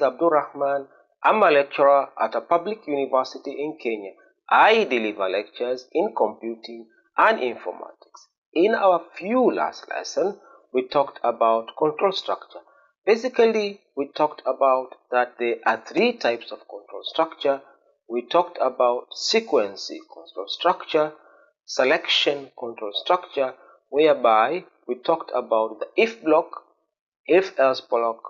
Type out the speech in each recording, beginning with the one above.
is Abdul Rahman. I'm a lecturer at a public university in Kenya. I deliver lectures in computing and informatics. In our last lesson, we talked about control structure. Basically, we talked about that there are three types of control structure. We talked about sequence control structure, selection control structure, whereby we talked about the if block, if else block,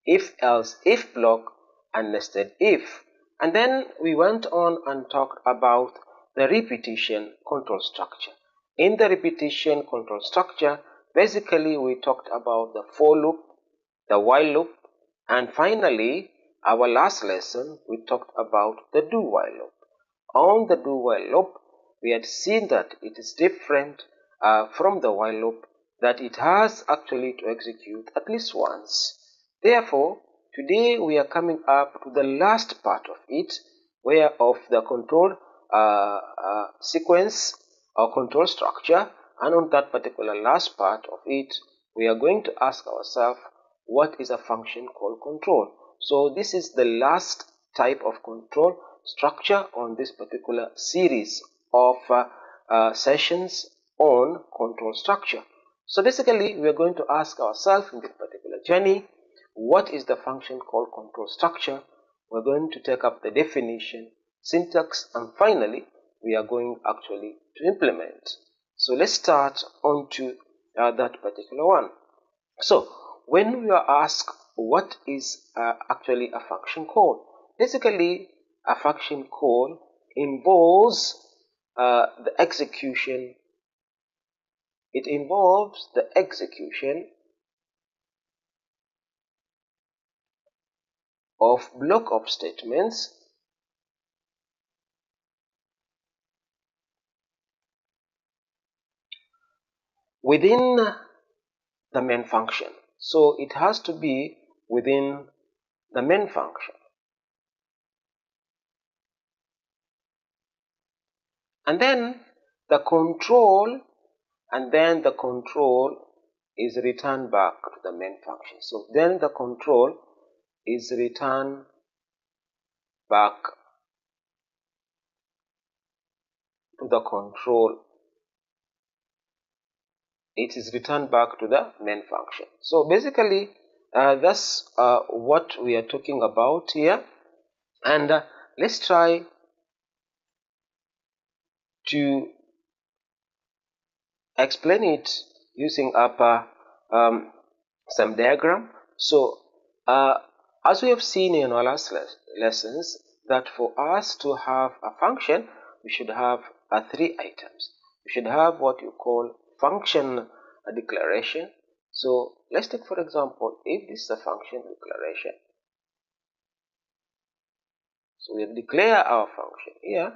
if else if block, and nested if. And then we went on and talked about the repetition control structure. In the repetition control structure, basically we talked about the for loop, the while loop, and finally our last lesson we talked about the do while loop. On the do while loop, we had seen that it is different from the while loop, that it has actually to execute at least once. Therefore, today we are coming up to the last part of it, where of the control sequence or control structure, and on that particular last part of it, we are going to ask ourselves, what is a function called control? So this is the last type of control structure on this particular series of sessions on control structure. So basically, we are going to ask ourselves in this particular journey, what is the function called control structure? We're going to take up the definition, syntax, and finally, we are going actually to implement. So let's start on to that particular one. So when we are asked what is actually a function call, basically a function call involves the execution. It involves the execution of block of statements within the main function. So it has to be within the main function. And then the control is returned back to the main function. So then the control is returned back to the control. It is returned back to the main function. So basically, that's what we are talking about here. And let's try to explain it using up some diagram. So as we have seen in our last lessons, that for us to have a function, we should have three items. We should have what you call function declaration. So let's take, for example, if this is a function declaration. So we have declared our function here.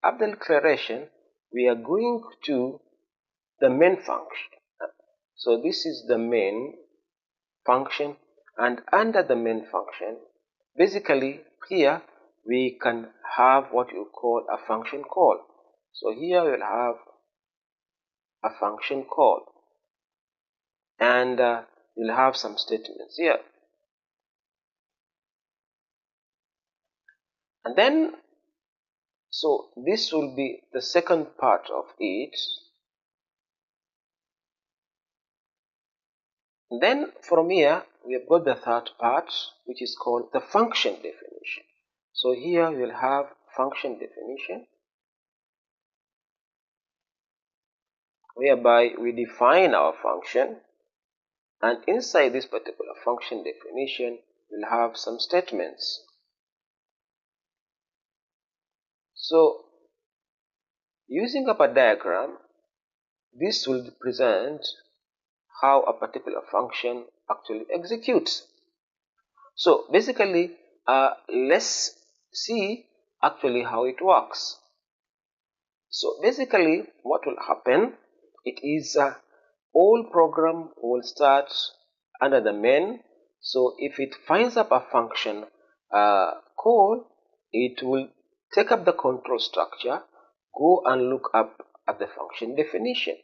After declaration, we are going to the main function. So this is the main function, and under the main function, basically here we can have what you call a function call. So here we'll have a function call, and you'll have some statements here. And then, so this will be the second part of it. And then from here, we have got the third part, which is called the function definition. So here we'll have function definition, whereby we define our function, and inside this particular function definition, we'll have some statements. So using up a diagram, this will present how a particular function actually executes. So basically, let's see actually how it works. So basically, what will happen, it is all program will start under the main. So if it finds up a function call, it will take up the control structure, go and look up at the function definition.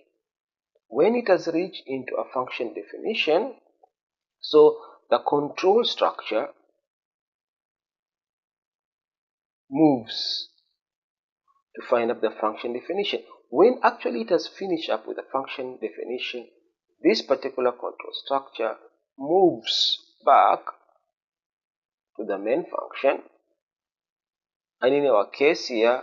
When it has reached into a function definition, so the control structure moves to find up the function definition. When actually it has finished up with the function definition, this particular control structure moves back to the main function, and in our case here,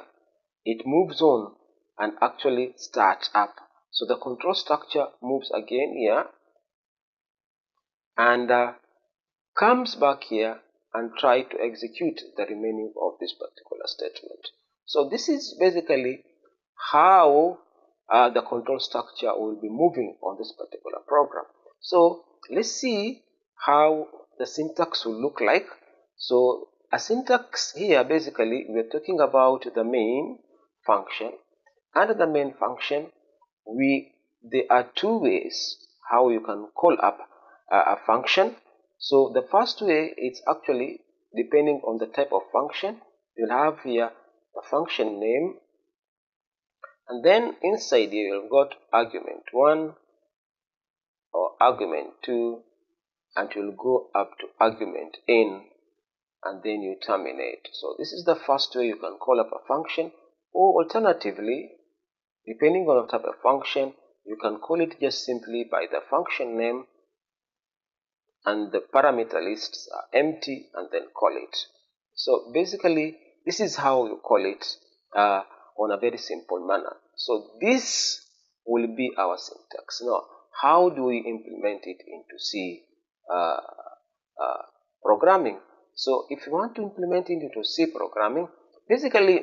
it moves on and actually starts up. So the control structure moves again here and comes back here and try to execute the remaining of this particular statement. So this is basically how the control structure will be moving on this particular program. So let's see how the syntax will look like. So a syntax here, basically we're talking about the main function. Under the main function, there are two ways how you can call up a function. So the first way, it's actually depending on the type of function. You'll have here the function name, and then inside here you've got argument 1 or argument 2, and you'll go up to argument n, and then you terminate. So this is the first way you can call up a function, or alternatively, depending on the type of function, you can call it just simply by the function name, and the parameter lists are empty, and then call it. So basically, this is how you call it on a very simple manner. So this will be our syntax. Now, how do we implement it into C programming? So if you want to implement it into C programming, basically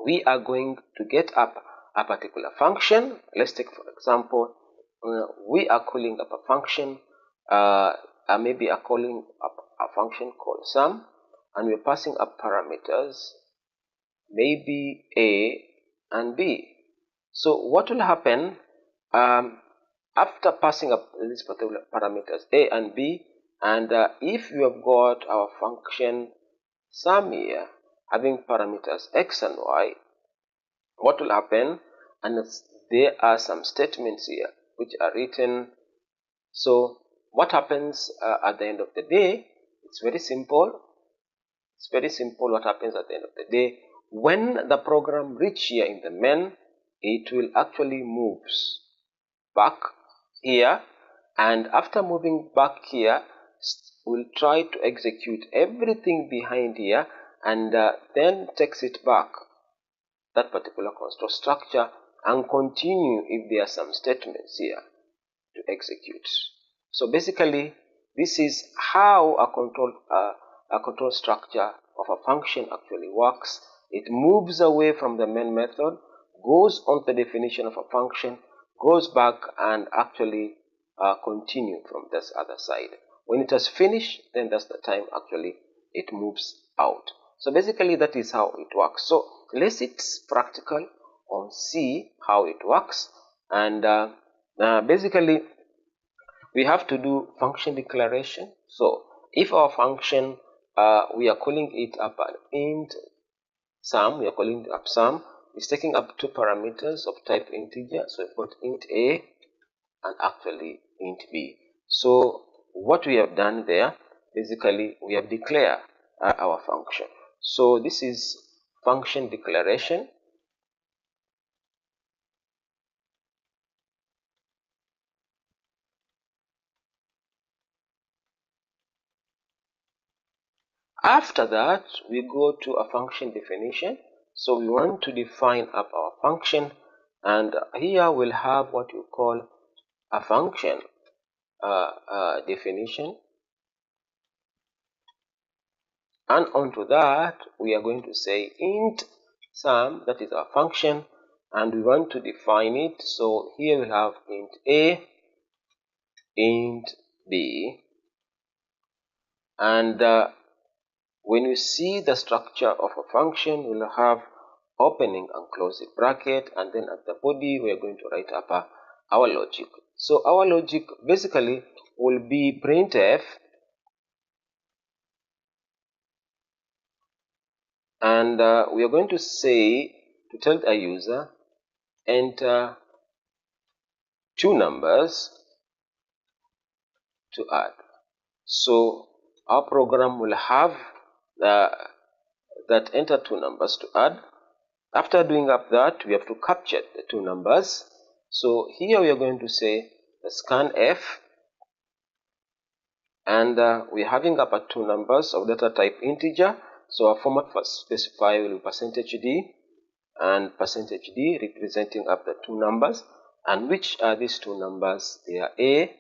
we are going to get up a particular function. Let's take, for example, we are calling up a function, maybe are calling up a function called sum, and we're passing up parameters, maybe A and B. So what will happen after passing up these particular parameters A and B, and if you have got our function sum here having parameters X and Y, what will happen? And there are some statements here which are written. So what happens at the end of the day? It's very simple. It's very simple. What happens at the end of the day? When the program reach here in the main, it will actually moves back here, and after moving back here, we'll try to execute everything behind here, and then takes it back, that particular construct structure, and continue if there are some statements here to execute. So basically, this is how a control structure of a function actually works. It moves away from the main method, goes on the definition of a function, goes back and actually continue from this other side. When it has finished, then that's the time actually it moves out. So basically that is how it works. So let's see practical on C how it works, and basically we have to do function declaration. So if our function we are calling it up an int sum, we are calling it up sum, it's taking up two parameters of type integer. So we've got int A and actually int B. So what we have done there, basically we have declared our function. So this is function declaration. After that, we go to a function definition. So we want to define up our function, and here we'll have what you call a function definition, and onto that we are going to say int sum, that is our function, and we want to define it. So here we'll have int A, int B, and when you see the structure of a function, we'll have opening and closing bracket, and then at the body we are going to write up our logic. So our logic basically will be printf, and we are going to say, to tell a user, enter two numbers to add. So our program will have the that enter two numbers to add. After doing up that, we have to capture the two numbers. So here we are going to say scanf, and we're having up two numbers of data type integer. So our format for specify will be %d and %d representing up the two numbers. And which are these two numbers? They are A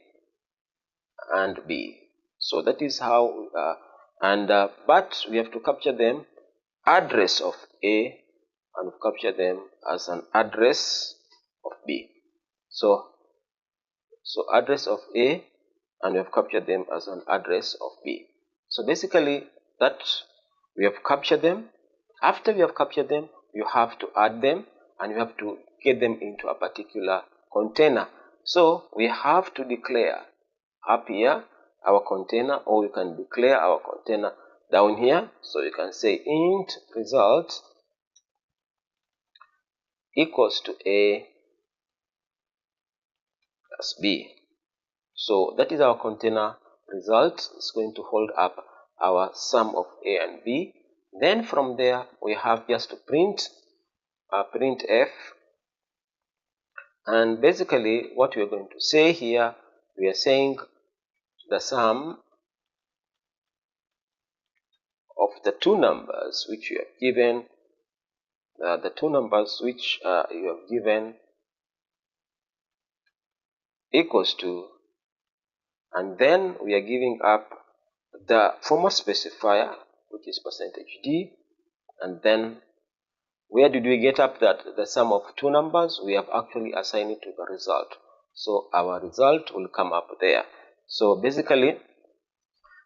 and B. So that is how but we have to capture them address of A and capture them as an address of B. So address of A, and we have captured them as an address of B. So basically that we have captured them. After we have captured them, you have to add them and you have to get them into a particular container. So we have to declare up here our container, or we can declare our container down here. So you can say int result equals to A plus B. So that is our container result. It's going to hold up our sum of A and B. Then from there we have just to print f, and basically what we are going to say here, we are saying the sum of the two numbers which you have given, equals to, and then we are giving up the format specifier, which is %d, and then where did we get up that the sum of two numbers? We have actually assigned it to the result. So our result will come up there. So basically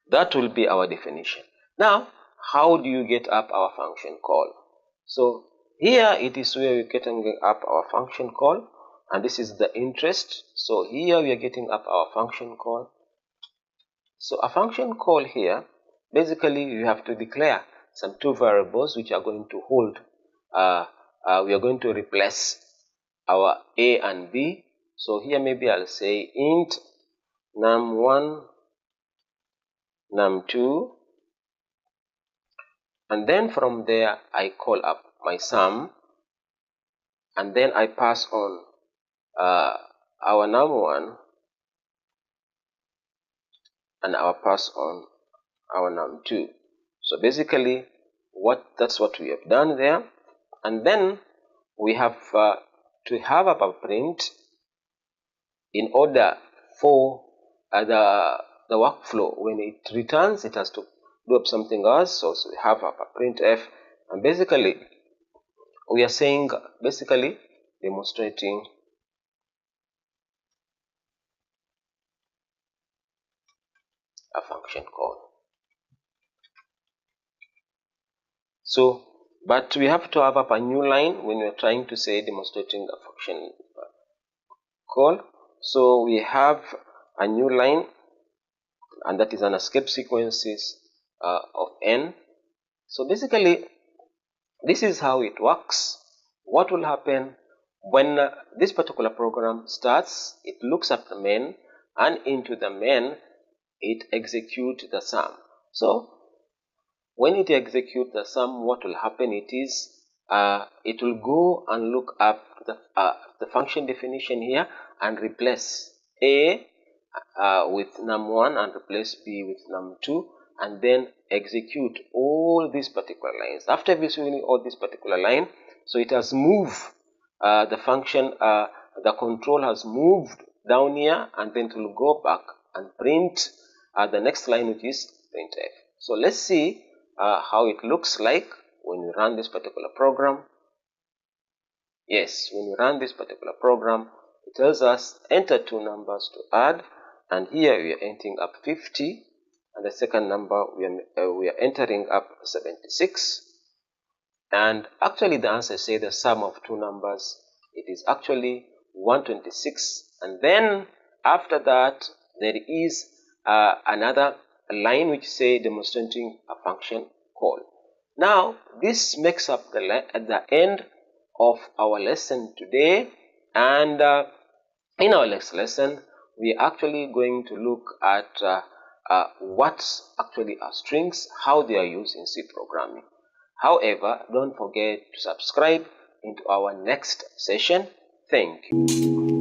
that will be our definition. Now, how do you get up our function call? So here it is where we're getting up our function call, and this is the interest. So here we are getting up our function call. So a function call here, basically you have to declare some two variables which are going to hold. We are going to replace our A and B. So here maybe I'll say int num1, num2, and then from there I call up my sum, and then I pass on our num1 and I pass on our num2. So basically that's what we have done there. And then we have to have a print in order for the workflow. When it returns, it has to do up something else. So we have a printf, and basically we are saying, basically demonstrating a function call. So but we have to have up a new line when we are trying to say demonstrating a function call. So we have a new line, and that is an escape sequences of n. So basically this is how it works. What will happen when this particular program starts? It looks at the main, and into the main it executes the sum. So when it executes the sum, what will happen? It will go and look up the function definition here and replace A with num1 and replace B with num2, and then execute all these particular lines. After executing all this particular line, so it has moved the function, the control has moved down here, and then it will go back and print the next line, which is printf. So let's see how it looks like when we run this particular program. Yes, when we run this particular program, it tells us enter two numbers to add, and here we are entering up 50, and the second number we are entering up 76, and actually the answer says the sum of two numbers, it is actually 126, and then after that there is another line which say demonstrating a function call. Now this makes up the end of our lesson today, and in our next lesson we are actually going to look at what actually are strings, how they are used in C programming. However, don't forget to subscribe into our next session. Thank you.